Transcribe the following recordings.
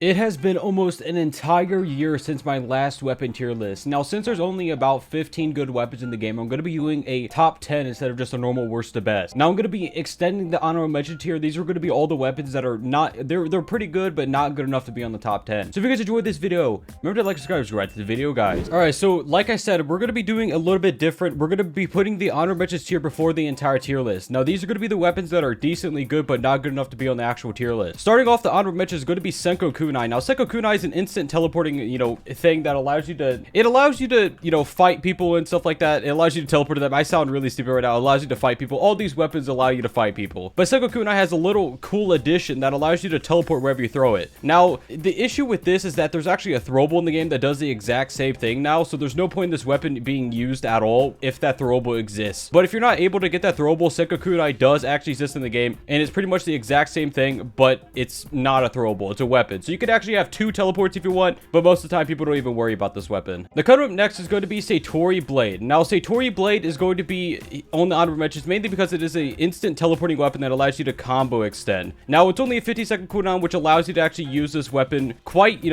It has been almost an entire year since my last weapon tier list. Now, since there's only about 15 good weapons in the game, I'm going to be doing a top 10 instead of just a normal worst to best. Now, I'm going to be extending the honorable mention tier. These are going to be all the weapons that are not, they're pretty good, but not good enough to be on the top 10. So if you guys enjoyed this video, remember to like, subscribe, to the video, guys. All right, so like I said, we're going to be doing a little bit different. We're going to be putting the honorable mentions tier before the entire tier list. Now, these are going to be the weapons that are decently good, but not good enough to be on the actual tier list. Starting off, the honorable mention is going to be Senko Kunai. Now, Senko Kunai is an instant teleporting, thing that allows you to, fight people and stuff like that. It allows you to teleport to them. I sound really stupid right now. It allows you to fight people. All these weapons allow you to fight people. But Senko Kunai has a little cool addition that allows you to teleport wherever you throw it. Now, the issue with this is that there's actually a throwable in the game that does the exact same thing now, so there's no point in this weapon being used at all if that throwable exists. But if you're not able to get that throwable, Senko Kunai does actually exist in the game, and it's pretty much the exact same thing, but it's not a throwable. It's a weapon. So you could actually have two teleports if you want, but most of the time people don't even worry about this weapon. The coming up next is going to be Satori Blade. Now, Satori Blade is going to be on the honorable mentions mainly because it is an instant teleporting weapon that allows you to combo extend. Now, it's only a 50-second cooldown, which allows you to actually use this weapon quite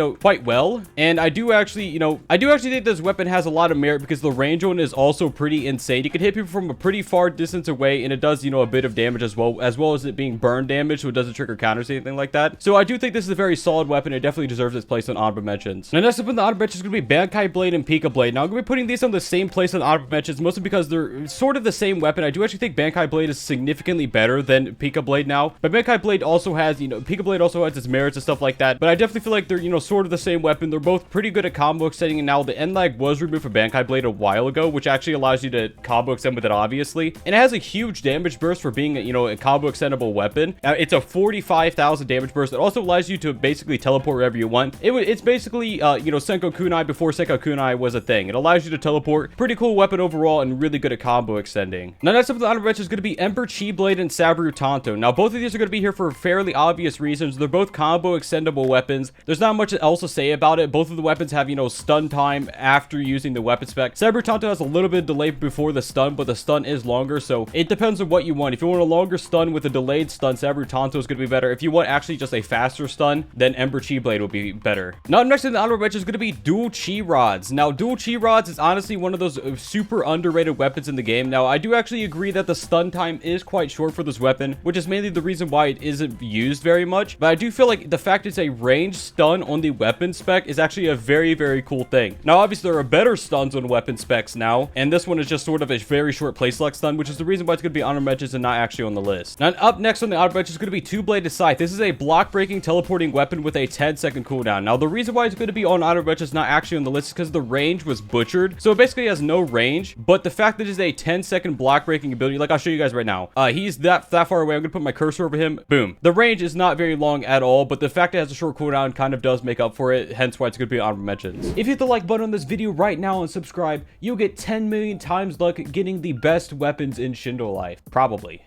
well. And I do actually think this weapon has a lot of merit because the range on it is also pretty insane. You can hit people from a pretty far distance away, and it does, a bit of damage as well as it being burn damage, so it doesn't trigger counters or anything like that. So I do think this is a very solid weapon. It definitely deserves its place on honorable mentions. Now, next up in the honorable mentions is going to be Bankai Blade and Pika Blade. Now, I'm going to be putting these on the same place on honorable mentions, mostly because they're sort of the same weapon. I do actually think Bankai Blade is significantly better than Pika Blade now, but Bankai Blade also has, Pika Blade also has its merits and stuff like that, but I definitely feel like they're, sort of the same weapon. They're both pretty good at combo extending, and now the end lag was removed for Bankai Blade a while ago, which actually allows you to combo extend with it, obviously, and it has a huge damage burst for being, a combo extendable weapon. Now, it's a 45,000 damage burst. It also allows you to basically teleport wherever you want. It's basically, Senko Kunai before Senko Kunai was a thing. It allows you to teleport. Pretty cool weapon overall and really good at combo extending. Now, next up in the honorable mention is going to be Ember Chi Blade and Sabaru Tanto. Now, both of these are going to be here for fairly obvious reasons. They're both combo extendable weapons. There's not much else to say about it. Both of the weapons have, stun time after using the weapon spec. Sabaru Tanto has a little bit of delay before the stun, but the stun is longer, so it depends on what you want. If you want a longer stun with a delayed stun, Sabaru Tanto is going to be better. If you want actually just a faster stun, then Ember Chi Blade will be better. Now, next in the honorable mention is going to be Dual Chi Rods. Now, Dual Chi Rods is honestly one of those super underrated weapons in the game. Now, I do actually agree that the stun time is quite short for this weapon, which is mainly the reason why it isn't used very much, but I do feel like the fact it's a ranged stun on the weapon spec is actually a very, very cool thing. Now, obviously, there are better stuns on weapon specs now, and this one is just sort of a very short play select stun, which is the reason why it's going to be honorable mentions and not actually on the list. Now, up next on the honorable mentions is going to be Two-Bladed Scythe. This is a block-breaking teleporting weapon with a 10-second cooldown. Now, the reason why it's going to be on honorable mentions not actually on the list is because the range was butchered. So it basically has no range, but the fact that it is a 10-second block-breaking ability, like I'll show you guys right now. He's that far away. I'm going to put my cursor over him. Boom. The range is not very long at all, but the fact it has a short cooldown kind of does make up for it, hence why it's going to be honorable mentions. If you hit the like button on this video right now and subscribe, you'll get 10 million times luck getting the best weapons in Shindo Life. Probably.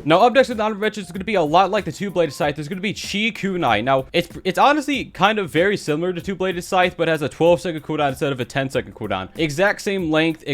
Now, up next in the honorable mentions is going to be a lot like the Two-Bladed Scythe. There's going to be Chi Kunai. Now, it's honestly kind of very similar to Two-Bladed Scythe, but has a 12-second cooldown instead of a 10-second cooldown. Exact same length,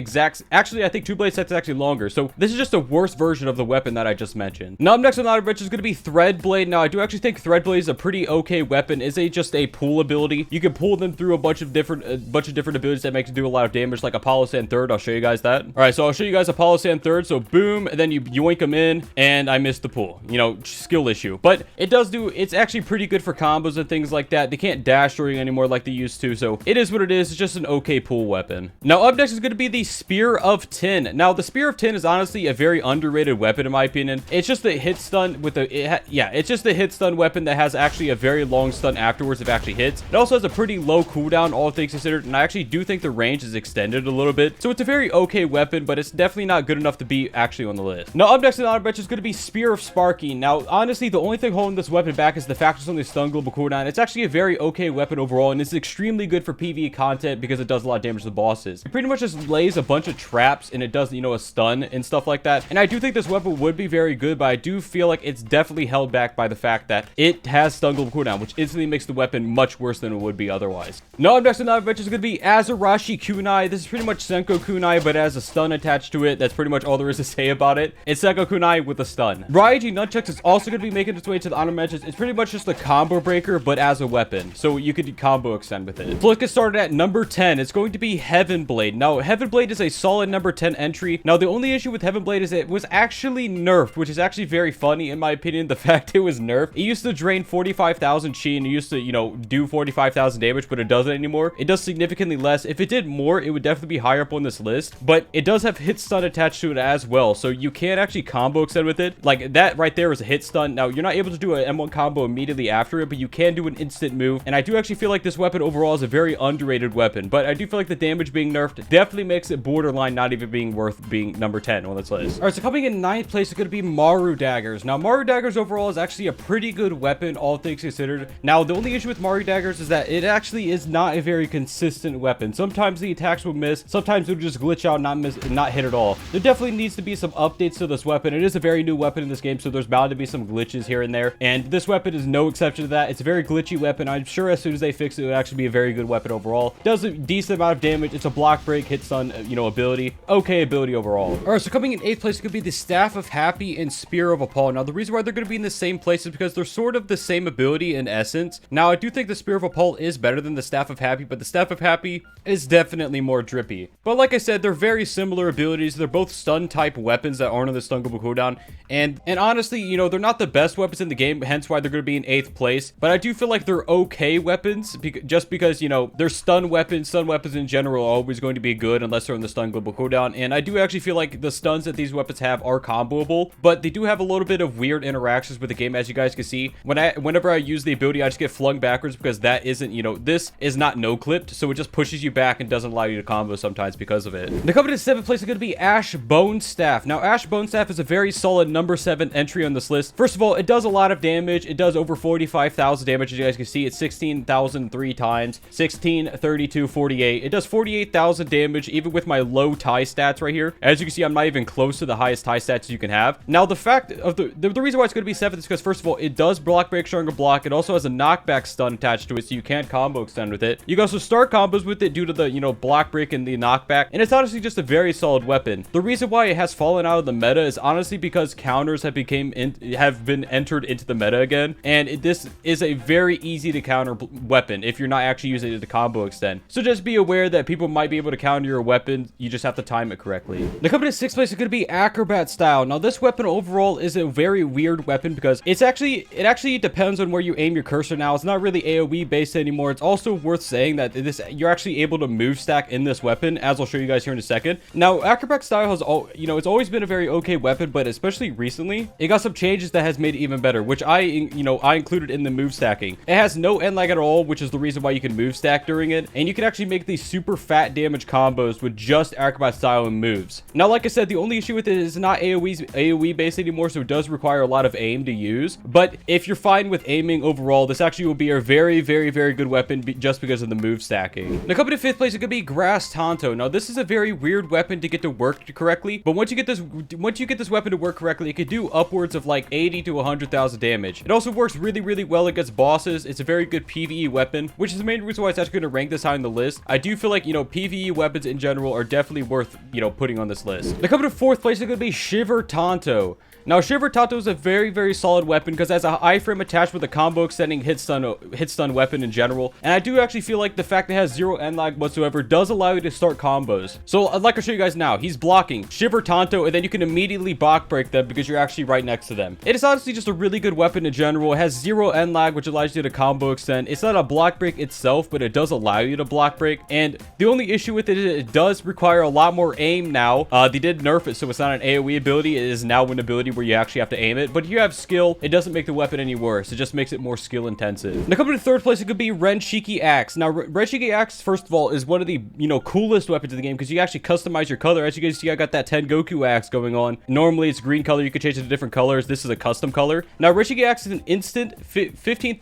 actually, I think Two-Bladed Scythe is actually longer. So this is just a worse version of the weapon that I just mentioned. Now, up next in the honorable mentions is going to be Thread Blade. Now, I do actually think Thread Blade is a pretty okay weapon. It's just a pull ability. You can pull them through a bunch of different abilities that make you do a lot of damage, like Apollo Sand Third. I'll show you guys that. All right, so I'll show you guys Apollo Sand Third. So boom, and then you yoink them in, and I missed the pull. Skill issue. But it's actually pretty good for combos and things like that. They can't dash during anymore like they used to, so it is what it is. It's just an okay pull weapon. Now, up next is going to be the Spear of Tin. Now, the Spear of Tin is honestly a very underrated weapon in my opinion. It's just a hit stun with it's just a hit stun weapon that has actually a very long stun afterwards if it actually hits. It also has a pretty low cooldown, all things considered, and I actually do think the range is extended a little bit. So it's a very okay weapon, but it's definitely not good enough to be actually on the list. Now, up next in the honorable mention is going to be Spear of Sparky. Now, honestly, the only thing holding this weapon back is the fact it's only stun global cooldown. It's actually a very okay weapon overall, and it's extremely good for PvE content because it does a lot of damage to the bosses. It pretty much just lays a bunch of traps, and it does, a stun and stuff like that. And I do think this weapon would be very good, but I do feel like it's definitely held back by the fact that it has stun global cooldown, which instantly makes the weapon much worse than it would be otherwise. Now, up next on the adventure is going to be Azarashi Kunai. This is pretty much Senko Kunai, but it has a stun attached to it. That's pretty much all there is to say about it. It's Senko Kunai with a stun. Raiji Nunchucks is also going to be making its way to the honor mentions. It's pretty much just a combo breaker, but as a weapon. So you could combo extend with it. So let's get started at number 10. It's going to be Heaven Blade. Now, Heaven Blade is a solid number 10 entry. Now, the only issue with Heaven Blade is it was actually nerfed, which is actually very funny in my opinion, the fact it was nerfed. It used to drain 45,000 chi and it used to, you know, do 45,000 damage, but it doesn't anymore. It does significantly less. If it did more, it would definitely be higher up on this list, but it does have hit stun attached to it as well, so you can actually combo extend with it. Like, that right there is a hit stun. Now, you're not able to do an M1 combo immediately after it, but you can do an instant move, and I do actually feel like this weapon overall is a very underrated weapon, but I do feel like the damage being nerfed definitely makes it borderline not even being worth being number 10 on this list. All right, so coming in 9th place is going to be Maru Daggers. Now, Maru Daggers overall is actually a pretty good weapon, all things considered. Now, the only issue with Maru Daggers is that it actually is not a very consistent weapon. Sometimes the attacks will miss, sometimes it'll just glitch out, not hit at all. There definitely needs to be some updates to this weapon. It is a very new weapon in this game, so there's bound to be some glitches here and there, and this weapon is no exception to that. It's a very glitchy weapon. I'm sure as soon as they fix it, it will actually be a very good weapon overall. Does a decent amount of damage. It's a block break, hit stun, you know, ability. Okay ability overall. All right, so coming in 8th place could be the Staff of Happy and Spear of Appal. Now, the reason why they're going to be in the same place is because they're sort of the same ability in essence. Now, I do think the Spear of Appal is better than the Staff of Happy, but the Staff of Happy is definitely more drippy. But like I said, they're very similar abilities. They're both stun type weapons that aren't on the stun global cooldown. And honestly, you know, they're not the best weapons in the game, hence why they're going to be in 8th place. But I do feel like they're okay weapons, just because, you know, they're stun weapons. Stun weapons in general are always going to be good unless they're on the stun global cooldown. And I do actually feel like the stuns that these weapons have are comboable, but they do have a little bit of weird interactions with the game, as you guys can see. Whenever I use the ability, I just get flung backwards because that isn't, you know, this is not no-clipped, so it just pushes you back and doesn't allow you to combo sometimes because of it. The coming to 7th place is going to be Ash Bone Staff. Now, Ash Bone Staff is a very solid number 7 entry on this list. First of all, it does a lot of damage. It does over 45,000 damage, as you guys can see. It's 16,000 3 times, 16, 32, 48. It does 48,000 damage, even with my low tie stats right here. As you can see, I'm not even close to the highest tie stats you can have. Now, the fact of the reason why it's going to be 7th is because, first of all, it does block break stronger block. It also has a knockback stun attached to it, so you can't combo extend with it. You can also start combos with it due to the, you know, block break and the knockback, and it's honestly just a very solid weapon. The reason why it has fallen out of the meta is honestly because counters have been entered into the meta again, and this is a very easy to counter weapon if you're not actually using it to combo extend. So just be aware that people might be able to counter your weapon. You just have to time it correctly. The coming to 6th place is going to be Acrobat Style. Now, this weapon overall is a very weird weapon because it actually depends on where you aim your cursor. Now, it's not really AoE based anymore. It's also worth saying that you're actually able to move stack in this weapon, as I'll show you guys here in a second. Now, Acrobat Style has it's always been a very okay weapon, but especially recently, it got some changes that has made it even better, which I included in the move stacking. It has no end lag at all, which is the reason why you can move stack during it, and you can actually make these super fat damage combos with just Acrobat Style and moves. Now, like I said, the only issue with it is not AoE based anymore, so it does require a lot of aim to use. But if you're fine with aiming overall, this actually will be a very, very, very good weapon just because of the move stacking. Now, coming to 5th place, it could be Grass Tonto. Now, this is a very weird weapon to get to work correctly, but once you get this weapon to work correctly, it could do upwards of like 80 to 100,000 damage. It also works really, really well against bosses. It's a very good PvE weapon, which is the main reason why it's actually going to rank this high on the list. I do feel like, you know, PvE weapons in general are definitely worth, you know, putting on this list. Now, coming to 4th place, it's going to be Shiver Tonto. Now, Shiver Tonto is a very, very solid weapon because it has a iframe attached with a combo extending hit stun weapon in general. And I do actually feel like the fact that it has zero end lag whatsoever does allow you to start combos. So I'd like to show you guys now. He's blocking Shiver Tonto, and then you can immediately block break them because you're actually right next to them. It is honestly just a really good weapon in general. It has zero end lag, which allows you to combo extend. It's not a block break itself, but it does allow you to block break. And the only issue with it is it does require a lot more aim now. They did nerf it, so it's not an AoE ability. It is now an ability where you actually have to aim it, but if you have skill, it doesn't make the weapon any worse. It just makes it more skill intensive. Now, coming to 3rd place, it could be Renshiki Axe. Now, Renshiki Axe, first of all, is one of the, you know, coolest weapons in the game because you actually customize your color. As you guys see, I got that Tengoku axe going on. Normally, it's green color. You can change it to different colors. This is a custom color. Now, Renshiki Axe is an instant 15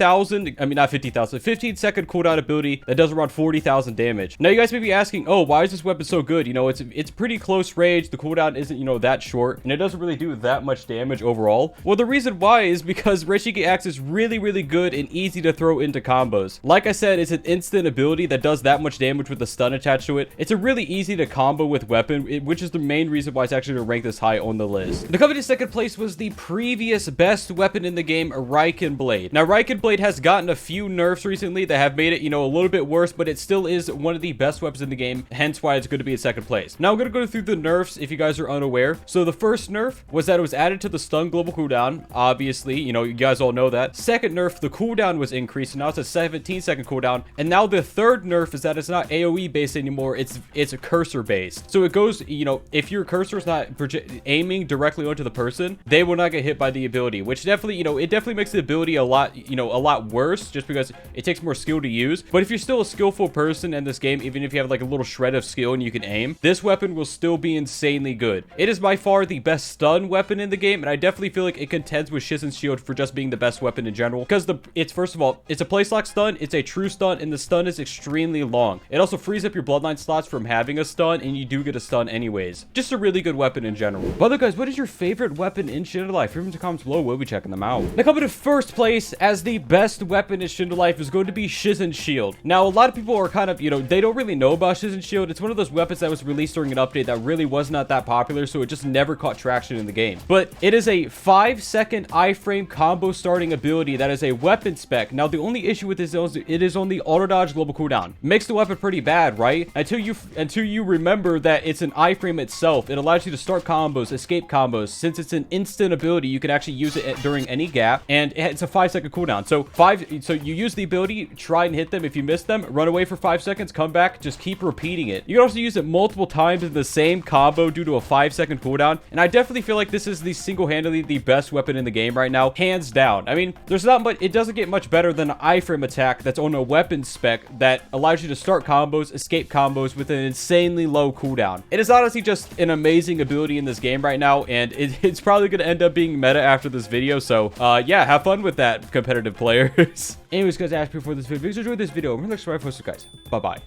second cooldown ability that does around 40,000 damage. Now, you guys may be asking, oh, why is this weapon so good? You know, it's pretty close range. The cooldown isn't, you know, that short, and it doesn't really do that much much damage overall? Well, the reason why is because Reshiki Axe is really, really good and easy to throw into combos. Like I said, it's an instant ability that does that much damage with the stun attached to it. It's a really easy to combo with weapon, which is the main reason why it's actually going to rank this high on the list. The company's second place was the previous best weapon in the game, Raiken Blade. Now, Raiken Blade has gotten a few nerfs recently that have made it, you know, a little bit worse, but it still is one of the best weapons in the game, hence why it's going to be in second place. Now, I'm going to go through the nerfs if you guys are unaware. So the first nerf was that it was added to the stun global cooldown. Obviously, you know, you guys all know that. Second nerf, the cooldown was increased, and now it's a 17-second cooldown. And now the third nerf is that it's not AoE based anymore, it's a cursor based. So it goes, you know, if your cursor is not aiming directly onto the person, they will not get hit by the ability, which definitely, you know, it definitely makes the ability a lot, you know, a lot worse just because it takes more skill to use. But if you're still a skillful person in this game, even if you have like a little shred of skill and you can aim, this weapon will still be insanely good. It is by far the best stun weapon in the game, and I definitely feel like it contends with Shizen's Shield for just being the best weapon in general, because it's first of all, it's a place lock stun, it's a true stun, and the stun is extremely long. It also frees up your bloodline slots from having a stun, and you do get a stun anyways. Just a really good weapon in general. But other guys, what is your favorite weapon in Shindo Life? Leave in the comments below. We'll be checking them out. Now, coming to first place as the best weapon in Shindo Life is going to be Shizen's Shield. Now, a lot of people are kind of, you know, they don't really know about Shizen's Shield. It's one of those weapons that was released during an update that really was not that popular, so it just never caught traction in the game. But it is a 5-second iframe combo starting ability that is a weapon spec. Now, the only issue with this is it is on the auto dodge global cooldown. Makes the weapon pretty bad, right? Until you remember that it's an iframe itself. It allows you to start combos, escape combos. Since it's an instant ability, you can actually use it during any gap, and it's a 5-second cooldown. So you use the ability, try and hit them. If you miss them, run away for 5 seconds, come back, just keep repeating it. You can also use it multiple times in the same combo due to a 5-second cooldown, and I definitely feel like this is the single-handedly the best weapon in the game right now, hands down. I mean, there's not much, it doesn't get much better than an iframe attack that's on a weapon spec that allows you to start combos, escape combos with an insanely low cooldown. It is honestly just an amazing ability in this game right now, and it's probably going to end up being meta after this video, so yeah, have fun with that, competitive players. Anyways, guys, I asked before this video, if you enjoyed this video, remember to subscribe for us, guys. Bye-bye.